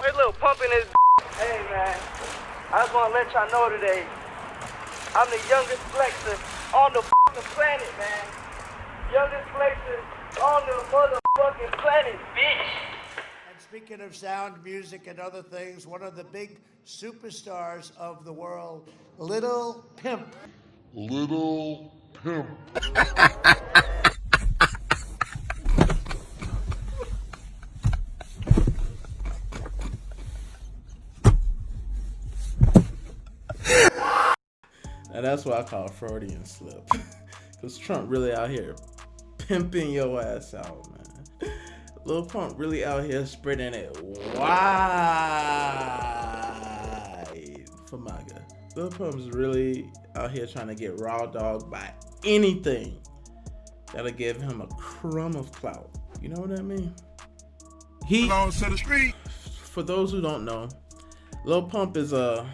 Hey, Lil Pump in his. Hey, man. I just want to let y'all know today, I'm the youngest flexer on the fucking planet, man. Youngest flexer on the motherfucking planet, bitch. And speaking of sound, music, and other things, one of the big superstars of the world, Lil Pump. Lil Pump. Now that's what I call a Freudian slip. Because Trump really out here pimping your ass out, man. Lil Pump really out here spreading it wide for MAGA. Lil Pump's really out here trying to get raw dogged by anything that'll give him a crumb of clout. You know what I mean? He belongs to the street. For those who don't know, Lil Pump is a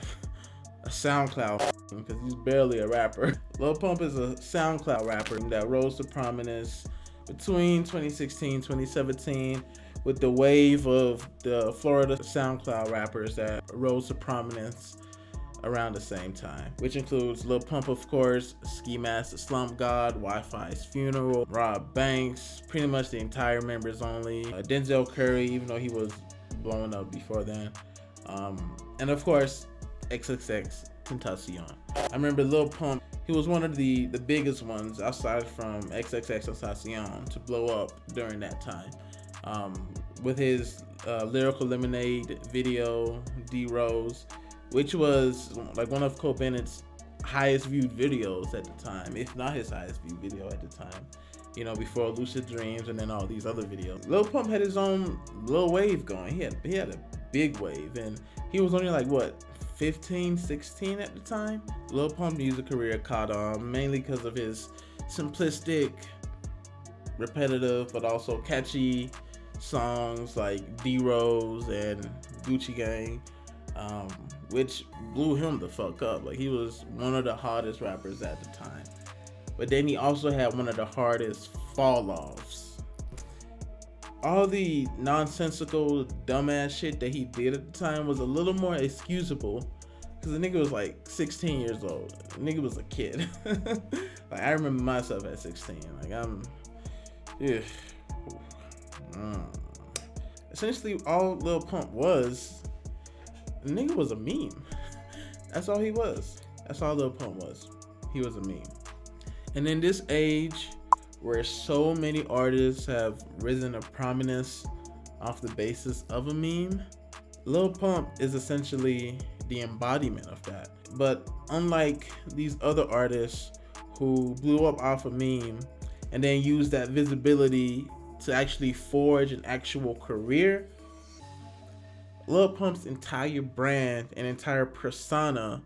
SoundCloud because he's barely a rapper. Lil Pump is a SoundCloud rapper that rose to prominence between 2016 2017 with the wave of the Florida SoundCloud rappers that rose to prominence around the same time, which includes Lil Pump, of course, Ski Mask, Slump God, Wi-Fi's Funeral, Rob Banks, pretty much the entire Members Only, Denzel Curry, even though he was blowing up before then, and of course XXX Tentacion. I remember Lil Pump, he was one of the biggest ones outside from XXX Tentacion to blow up during that time, with his Lyrical Lemonade video, D-Rose, which was like one of Cole Bennett's highest viewed videos at the time, if not his highest viewed video at the time, you know, before Lucid Dreams and then all these other videos. Lil Pump had his own little wave going. He had a big wave, and he was only like, what, 15, 16 at the time? Lil Pump music career caught on mainly because of his simplistic, repetitive, but also catchy songs like D-Rose and Gucci Gang, which blew him the fuck up. Like, he was one of the hottest rappers at the time. But then he also had one of the hardest fall-offs. All the nonsensical, dumbass shit that he did at the time was a little more excusable because the nigga was like 16 years old. The nigga was a kid. Like, I remember myself at 16. Like, essentially all Lil Pump was, the nigga was a meme. That's all he was. That's all Lil Pump was. He was a meme. And in this age where so many artists have risen to prominence off the basis of a meme, Lil Pump is essentially the embodiment of that. But unlike these other artists who blew up off a meme and then used that visibility to actually forge an actual career, Lil Pump's entire brand and entire persona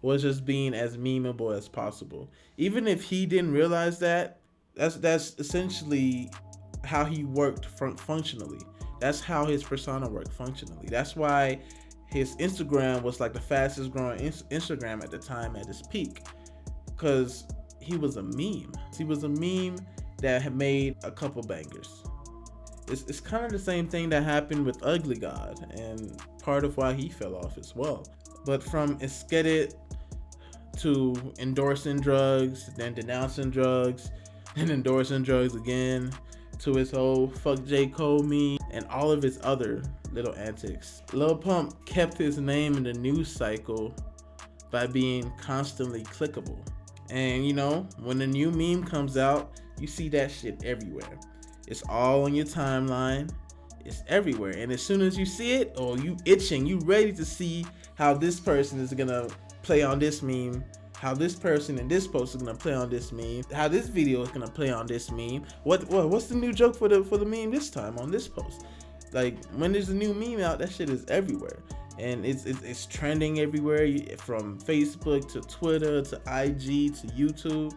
was just being as memeable as possible. Even if he didn't realize that, that's essentially how he worked functionally. That's how his persona worked functionally. That's why his Instagram was like the fastest growing Instagram at the time at its peak, because he was a meme. He was a meme that had made a couple bangers. It's kind of the same thing that happened with Ugly God, and part of why he fell off as well. But from aesthetic to endorsing drugs, then denouncing drugs, and endorsing drugs again, to his whole fuck J. Cole meme, and all of his other little antics, Lil Pump kept his name in the news cycle by being constantly clickable. And you know, when a new meme comes out, you see that shit everywhere. It's all on your timeline. It's everywhere. And as soon as you see it, or you itching, you ready to see how this person is gonna play on this meme, how this person in this post is gonna play on this meme, how this video is gonna play on this meme. What's the new joke for the meme this time on this post? Like, when there's a new meme out, that shit is everywhere. And it's trending everywhere, from Facebook to Twitter to IG to YouTube.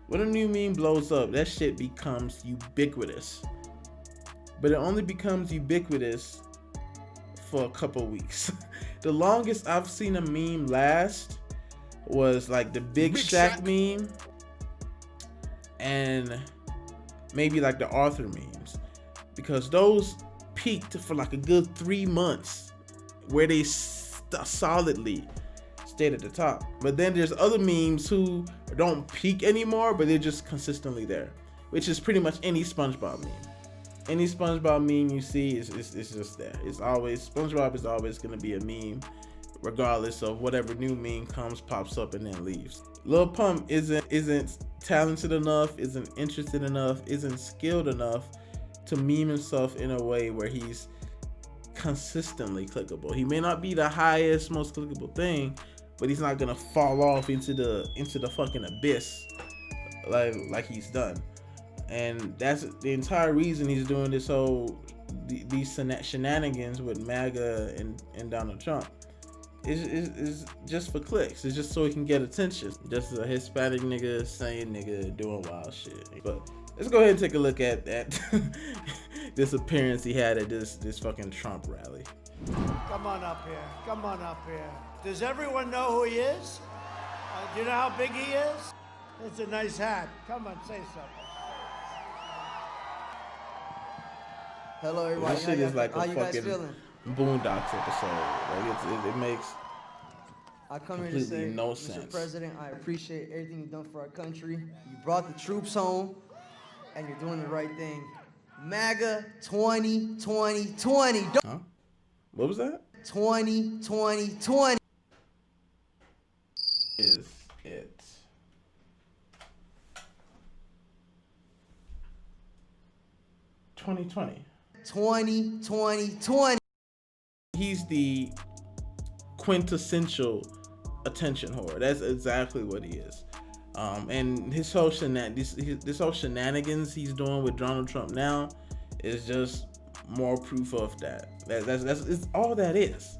When a new meme blows up, that shit becomes ubiquitous. But it only becomes ubiquitous for a couple weeks. The longest I've seen a meme last was like the Big Shaq meme and maybe like the Arthur memes, because those peaked for like a good 3 months where they solidly stayed at the top. But then there's other memes who don't peak anymore, but they're just consistently there, which is pretty much any SpongeBob meme. Any SpongeBob meme you see is just there. It's always, SpongeBob is always gonna be a meme, regardless of whatever new meme comes, pops up, and then leaves. Lil Pump isn't talented enough, isn't interested enough, isn't skilled enough to meme himself in a way where he's consistently clickable. He may not be the highest, most clickable thing, but he's not gonna fall off into the fucking abyss like he's done. And that's the entire reason he's doing this these shenanigans with MAGA and Donald Trump. Is just for clicks. It's just so he can get attention. Just a Hispanic nigga saying nigga doing wild shit. But let's go ahead and take a look at this appearance he had at this fucking Trump rally. Come on up here. Come on up here. Does everyone know who he is? Do you know how big he is? It's a nice hat. Come on, say something. Hello, everybody. This shit is like a fucking feeling? Boondocks episode. Like it makes I come here to say, no Mr. sense. President, I appreciate everything you've done for our country. You brought the troops home, and you're doing the right thing. MAGA 2020. Huh? What was that? 2020. Is it? $2020. 2020. He's the quintessential attention whore. That's exactly what he is. And his whole this whole shenanigans he's doing with Donald Trump now is just more proof of that. That's all that is.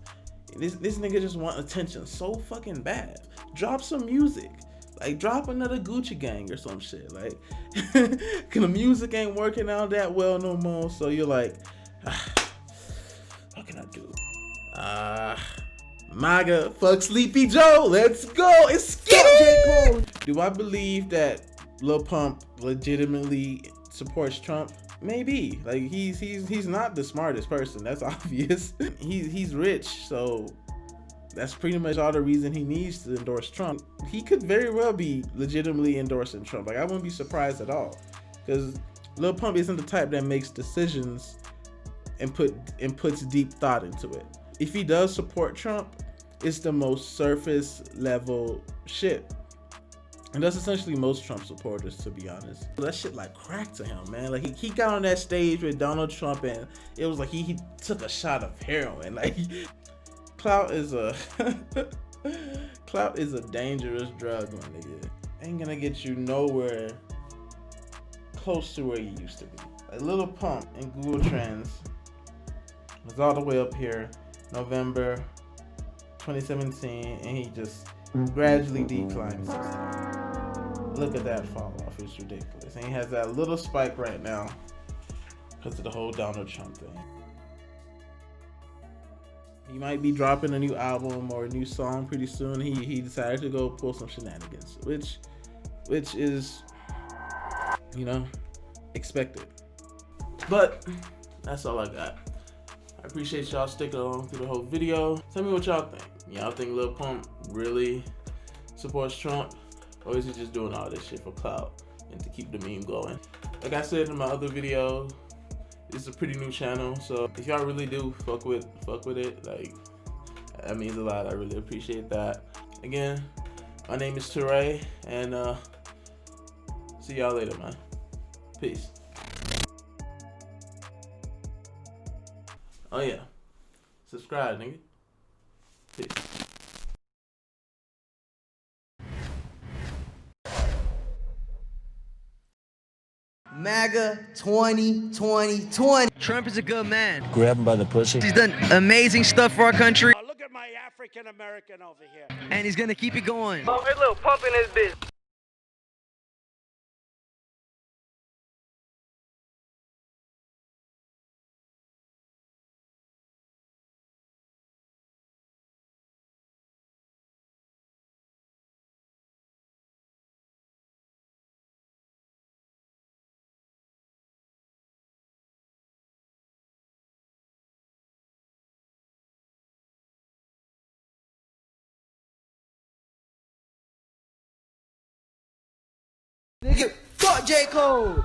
This nigga just want attention so fucking bad. Drop some music. Like, drop another Gucci Gang or some shit. Like, the music ain't working out that well no more. So you're like, what can I do? MAGA, fuck Sleepy Joe. Let's go. It's scary. Do I believe that Lil Pump legitimately supports Trump? Maybe. Like, he's not the smartest person. That's obvious. He's rich, so that's pretty much all the reason he needs to endorse Trump. He could very well be legitimately endorsing Trump. Like, I wouldn't be surprised at all, because Lil Pump isn't the type that makes decisions and puts deep thought into it. If he does support Trump, it's the most surface level shit. And that's essentially most Trump supporters, to be honest. That shit like cracked to him, man. Like he got on that stage with Donald Trump and it was like he took a shot of heroin. Like, clout is a dangerous drug, my nigga. Ain't gonna get you nowhere close to where you used to be. Like, Lil Pump in Google Trends was all the way up here, November 2017, and he just gradually declined since then. Look at that fall off, it's ridiculous. And he has that little spike right now because of the whole Donald Trump thing. He might be dropping a new album or a new song pretty soon. He decided to go pull some shenanigans, which is, you know, expected. But that's all I got. I appreciate y'all sticking along through the whole video. Tell me what y'all think. Y'all think Lil Pump really supports Trump, or is he just doing all this shit for clout and to keep the meme going? Like I said in my other video, this is a pretty new channel, so if y'all really do fuck with it, like, that means a lot. I really appreciate that. Again, my name is Teray, and see y'all later, man. Peace. Oh yeah, subscribe, nigga. Peace. MAGA 2020. Trump is a good man. Grab him by the pussy. He's done amazing stuff for our country. Look at my African American over here. And he's gonna keep it going. Oh, hey, Lil Pump in this bitch. Nigga, fuck J. Cole.